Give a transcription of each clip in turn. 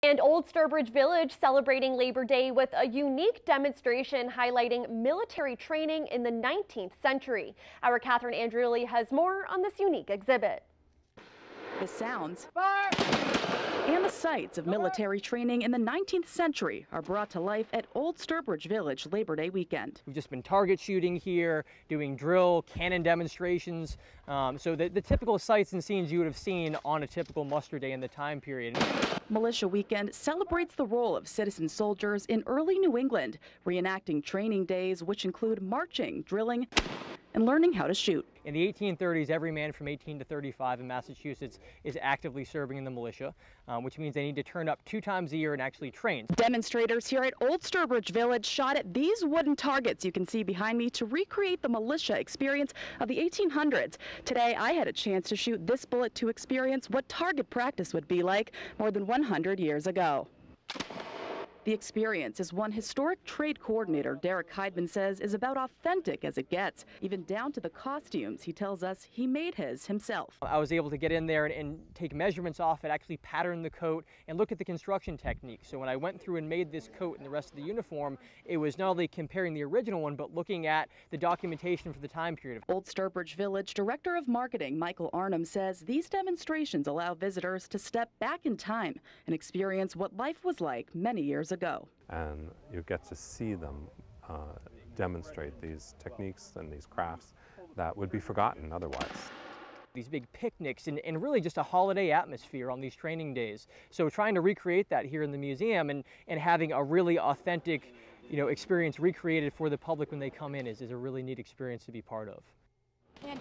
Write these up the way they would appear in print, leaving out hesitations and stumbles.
And Old Sturbridge Village celebrating Labor Day with a unique demonstration highlighting military training in the 19th century. Our Kathryn Andreoli has more on this unique exhibit. The sounds and the sights of military training in the 19th century are brought to life at Old Sturbridge Village Labor Day weekend. We've just been target shooting here, doing drill, cannon demonstrations, so the typical sights and scenes you would have seen on a typical muster day in the time period. Militia Weekend celebrates the role of citizen soldiers in early New England, reenacting training days which include marching, drilling, and learning how to shoot. In the 1830s, every man from 18 to 35 in Massachusetts is actively serving in the militia, which means they need to turn up 2 times a year and actually train. Demonstrators here at Old Sturbridge Village shot at these wooden targets you can see behind me to recreate the militia experience of the 1800s. Today, I had a chance to shoot this bullet to experience what target practice would be like more than 100 years ago. The experience, as one historic trade coordinator, Derek Heidman, says, is about authentic as it gets, even down to the costumes. He tells us he made his himself. I was able to get in there and take measurements off it, actually pattern the coat, and look at the construction technique. So when I went through and made this coat and the rest of the uniform, it was not only comparing the original one, but looking at the documentation for the time period. Old Sturbridge Village Director of Marketing Michael Arnhem says these demonstrations allow visitors to step back in time and experience what life was like many years ago. And you get to see them demonstrate these techniques and these crafts that would be forgotten otherwise. These big picnics and really just a holiday atmosphere on these training days. So trying to recreate that here in the museum and having a really authentic experience recreated for the public when they come in is a really neat experience to be part of. And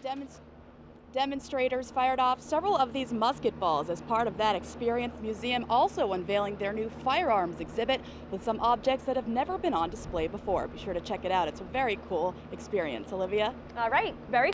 demonstrators fired off several of these musket balls as part of that experience. Museum also unveiling their new firearms exhibit with some objects that have never been on display before. Be sure to check it out. It's a very cool experience. Olivia? All right, very